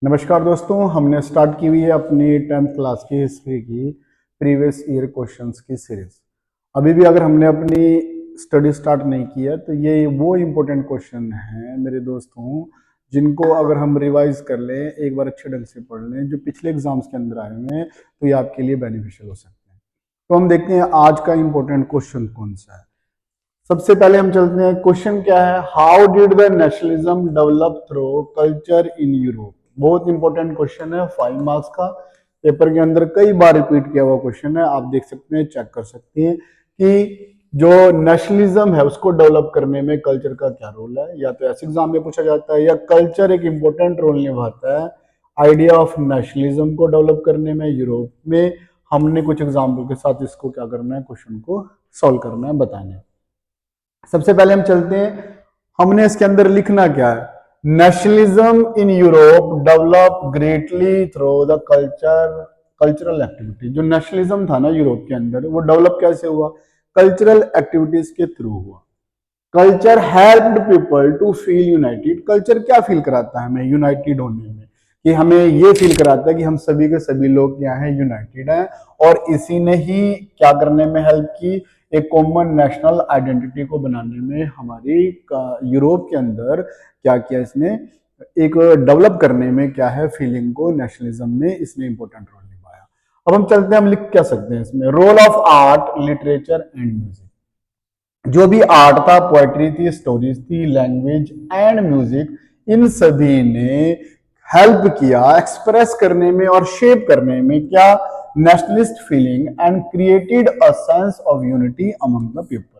नमस्कार दोस्तों, हमने स्टार्ट की हुई है अपनी 10th क्लास की हिस्ट्री की प्रीवियस ईयर क्वेश्चंस की सीरीज। अभी भी अगर हमने अपनी स्टडी स्टार्ट नहीं की है तो ये वो इम्पोर्टेंट क्वेश्चन हैं मेरे दोस्तों, जिनको अगर हम रिवाइज कर लें, एक बार अच्छे ढंग से पढ़ लें, जो पिछले एग्जाम्स के अंदर आए हुए हैं, तो ये आपके लिए बेनिफिशियल हो सकते हैं। तो हम देखते हैं आज का इम्पोर्टेंट क्वेश्चन कौन सा है। सबसे पहले हम चलते हैं, क्वेश्चन क्या है, how did the nationalism develop through culture in Europe. बहुत इंपॉर्टेंट क्वेश्चन है, 5 मार्क्स का, पेपर के अंदर कई बार रिपीट किया हुआ क्वेश्चन है। आप देख सकते हैं, चेक कर सकते हैं कि जो नेशनलिज्म है उसको डेवलप करने में कल्चर का क्या रोल है। या तो ऐसे एग्जाम में पूछा जाता है, या कल्चर एक इंपॉर्टेंट रोल निभाता है आइडिया ऑफ नेशनलिज्म को डेवलप करने में यूरोप में। हमने कुछ एग्जाम्पल के साथ इसको क्या करना है, क्वेश्चन को सॉल्व करना है, बताना है। सबसे पहले हम चलते हैं, हमने इसके अंदर लिखना क्या है, nationalism in Europe develop greatly through the cultural activity. जो नेशनलिज्म था ना यूरोप के अंदर, वो डेवलप कैसे हुआ, कल्चरल एक्टिविटीज के थ्रू हुआ। Culture helped people to feel united. Culture क्या फील कराता है हमें यूनाइटेड होने में, कि हमें ये फील कराता है कि हम सभी के सभी लोग क्या हैं, यूनाइटेड हैं। और इसी ने ही क्या करने में हेल्प की, एक कॉमन नेशनल आइडेंटिटी को बनाने में हमारी यूरोप के अंदर क्या किया इसने, एक डेवलप करने में क्या है, फीलिंग को, नेशनलिज्म में इसने इंपॉर्टेंट रोल निभाया। अब हम चलते हैं, हम लिख क्या सकते हैं इसमें, role of art, literature and music. जो भी आर्ट था, पोएट्री थी, स्टोरीज थी, लैंग्वेज एंड म्यूजिक, इन सभी ने हेल्प किया एक्सप्रेस करने में और शेप करने में क्या, nationalist feeling, and created a sense of unity among the people.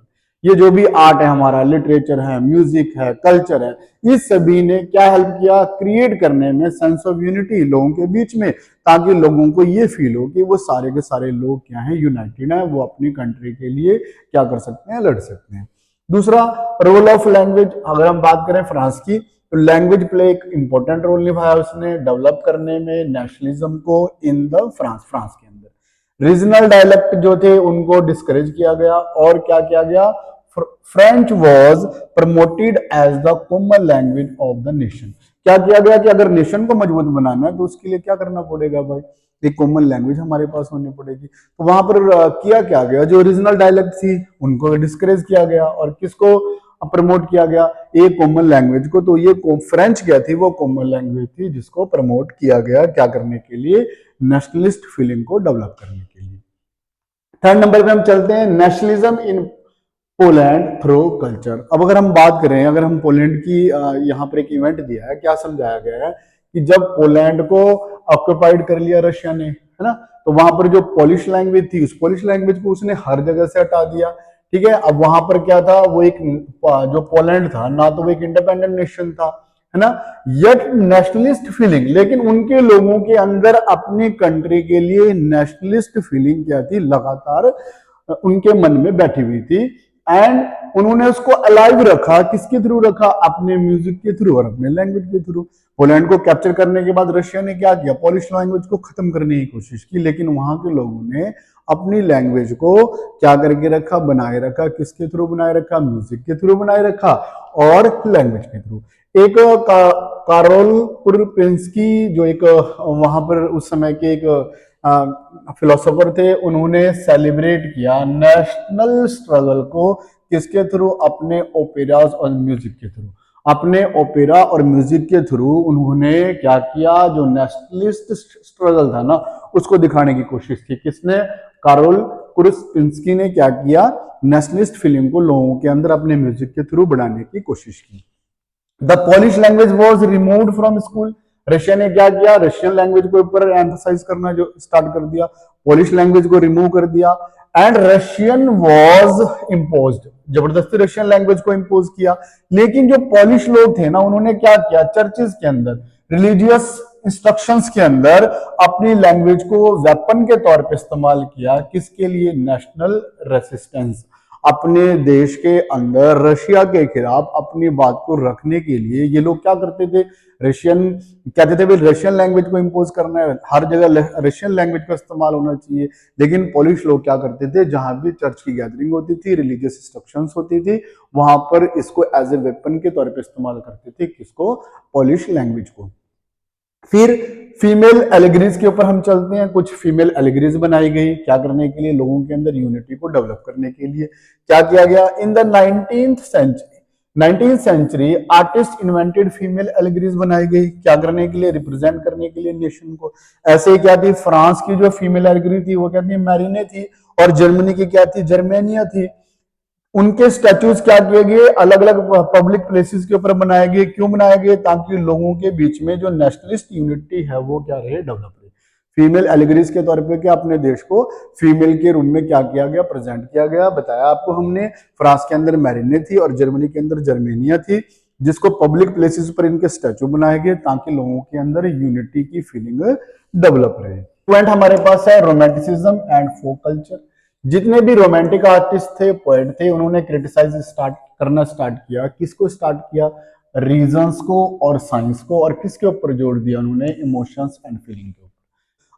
ये जो भी आर्ट है हमारा, लिटरेचर है, म्यूजिक है, कल्चर है, इस सभी ने क्या हेल्प किया, क्रिएट करने में सेंस ऑफ यूनिटी लोगों के बीच में, ताकि लोगों को ये फील हो कि वो सारे के सारे लोग क्या हैं, यूनाइटेड हैं, वो अपनी कंट्री के लिए क्या कर सकते हैं, लड़ सकते हैं। दूसरा, रोल ऑफ लैंग्वेज। अगर हम बात करें फ्रांस की, तो लैंग्वेज प्ले एक इंपॉर्टेंट रोल निभाया उसने डेवलप करने में नेशनलिज्म को इन द फ्रांस के अंदर। रीजनल डायलेक्ट जो थे उनको डिस्करेज किया गया, और क्या किया गया, French was promoted as the common language of the nation. क्या किया गया कि अगर नेशन को मजबूत बनाना है तो उसके लिए क्या करना पड़ेगा भाई, एक कॉमन लैंग्वेज हमारे पास होनी पड़ेगी। तो वहां पर किया क्या गया, जो रीजनल डायलेक्ट थी उनको डिस्करेज किया गया, और किसको प्रमोट किया गया, एक कॉमन लैंग्वेज को। तो ये फ्रेंच क्या थी, वो कॉमन लैंग्वेज थी जिसको प्रमोट किया गया, क्या करने के लिए, नेशनलिस्ट फीलिंग को डेवलप करने के लिए। थर्ड नंबर पे हम चलते हैं, nationalism in Poland through culture. अब अगर हम बात करें, अगर हम पोलैंड की, यहाँ पर एक इवेंट दिया है, क्या समझाया गया है कि जब पोलैंड को ऑक्युपाइड कर लिया रशिया ने, है ना, तो वहां पर जो पोलिश लैंग्वेज थी, उस पोलिश लैंग्वेज को उसने हर जगह से हटा दिया। ठीक है, अब वहां पर क्या था, वो एक, जो पोलैंड था ना, तो वो एक इंडिपेंडेंट नेशन था, है ना, यट नेशनलिस्ट फीलिंग, लेकिन उनके लोगों के अंदर अपनी कंट्री के लिए नेशनलिस्ट फीलिंग क्या थी, लगातार उनके मन में बैठी हुई थी। एंड उन्होंने उसको अलाइव रखा, किसके थ्रू रखा, अपने म्यूजिक के थ्रू और अपने लैंग्वेज के थ्रू। पोलैंड को कैप्चर करने के बाद रशिया ने क्या किया, पोलिश लैंग्वेज को खत्म करने की कोशिश की, लेकिन वहां के लोगों ने अपनी लैंग्वेज को क्या करके रखा, बनाए रखा। किसके थ्रू बनाए रखा, म्यूजिक के थ्रू बनाए रखा और लैंग्वेज के थ्रू। एक कारोल पुरपिंस्की, जो एक वहां पर उस समय के एक फिलोसोफर थे, उन्होंने सेलिब्रेट किया नेशनल स्ट्रगल को, किसके थ्रू, अपने ओपेराज और म्यूजिक के थ्रू। अपने ओपेरा और म्यूजिक के थ्रू उन्होंने क्या किया, जो नेशनलिस्ट स्ट्रगल था ना, उसको दिखाने की कोशिश की। किसने, कारोल कुरस्पिंस्की ने क्या किया, नेशनलिस्ट फीलिंग को लोगों के अंदर अपने म्यूजिक के थ्रू बढ़ाने की कोशिश की। The Polish language was removed from school. Russia ने क्या किया, रशियन लैंग्वेज को ऊपर एम्फसाइज करना जो स्टार्ट कर दिया, पोलिश लैंग्वेज को रिमूव कर दिया। एंड रशियन वॉज इम्पोज्ड, जबरदस्ती रशियन लैंग्वेज को इम्पोज किया। लेकिन जो पोलिश लोग थे ना, उन्होंने क्या किया, चर्चेस के अंदर, रिलीजियस इंस्ट्रक्शंस के अंदर अपनी लैंग्वेज को वेपन के तौर पे इस्तेमाल किया। किसके लिए, नेशनल रेसिस्टेंस, अपने देश के अंदर रशिया के खिलाफ अपनी बात को रखने के लिए ये लोग क्या करते थे, रशियन कहते थे भाई रशियन लैंग्वेज को इम्पोज करना है, हर जगह रशियन लैंग्वेज का इस्तेमाल होना चाहिए। लेकिन पोलिश लोग क्या करते थे, जहां भी चर्च की गैदरिंग होती थी, रिलीजियस इंस्ट्रक्शंस होती थी, वहां पर इसको एज ए वेपन के तौर पे इस्तेमाल करते थे। किसको, पोलिश लैंग्वेज को। फिर फीमेल एलिगरीज के ऊपर हम चलते हैं। कुछ फीमेल एलिगरीज बनाई गई, क्या करने के लिए? लोगों के अंदर यूनिटी को डेवलप करने के लिए। क्या किया गया? In the 19th century artist invented female allegories बनाई गई, क्या करने के लिए? रिप्रेजेंट करने के लिए नेशन को। ऐसे ही क्या थी? फ्रांस की जो फीमेल एलिगरी थी वो क्या थी? मैरिने थी। और जर्मनी की क्या थी? जर्मेनिया थी। उनके स्टैचूज क्या किए गए? अलग अलग पब्लिक प्लेसेस के ऊपर बनाए गए। क्यों बनाए गए? ताकि लोगों के बीच में जो नेशनलिस्ट यूनिटी है वो क्या रहे? डेवलप रहे। फीमेल एलिगरीज के तौर पे क्या अपने देश को फीमेल के रूप में क्या किया गया? प्रेजेंट किया गया। बताया आपको हमने, फ्रांस के अंदर मैरिने थी और जर्मनी के अंदर जर्मेनिया थी, जिसको पब्लिक प्लेसेस पर इनके स्टैचू बनाए गए ताकि लोगों के अंदर यूनिटी की फीलिंग डेवलप रहे। पॉइंट हमारे पास है रोमांटिसिज्म एंड फोक कल्चर। जितने भी रोमांटिक आर्टिस्ट थे, पोएट थे, उन्होंने क्रिटिसाइज स्टार्ट किया। किसको स्टार्ट किया? रीजंस को और साइंस को। और किसके ऊपर जोर दिया उन्होंने? इमोशंस एंड फीलिंग के ऊपर।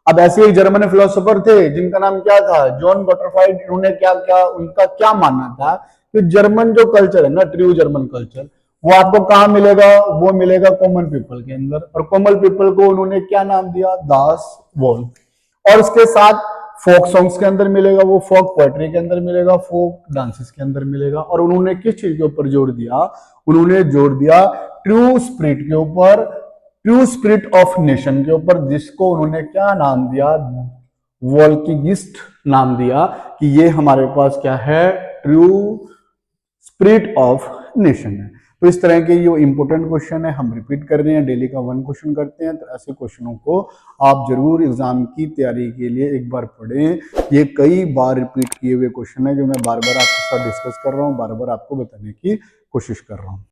अब ऐसे एक जर्मन फिलोसोफर थे जिनका नाम क्या था? जॉन बटरफ्लाइड। उन्होंने क्या क्या उनका क्या मानना था कि जर्मन जो कल्चर है ना, ट्रू जर्मन कल्चर, वो आपको कहाँ मिलेगा? वो मिलेगा कॉमन पीपल के अंदर। और कॉमन पीपल को उन्होंने क्या नाम दिया? दास वोल्फ। और उसके साथ फोक सॉन्ग्स के अंदर मिलेगा, वो फोक पोएट्री के अंदर मिलेगा, फोक डांसेस के अंदर मिलेगा। और उन्होंने किस चीज के ऊपर जोर दिया? उन्होंने जोर दिया ट्रू स्पिरिट के ऊपर, ट्रू स्पिरिट ऑफ नेशन के ऊपर, जिसको उन्होंने क्या नाम दिया? वॉल्किगिस्ट नाम दिया कि ये हमारे पास क्या है? ट्रू स्पिरिट ऑफ नेशन है। तो इस तरह के ये इंपॉर्टेंट क्वेश्चन है, हम रिपीट कर रहे हैं, डेली का 1 क्वेश्चन करते हैं। तो ऐसे क्वेश्चनों को आप जरूर एग्जाम की तैयारी के लिए एक बार पढ़ें। ये कई बार रिपीट किए हुए क्वेश्चन है जो मैं बार बार आपके साथ डिस्कस कर रहा हूँ, बार बार आपको बताने की कोशिश कर रहा हूँ।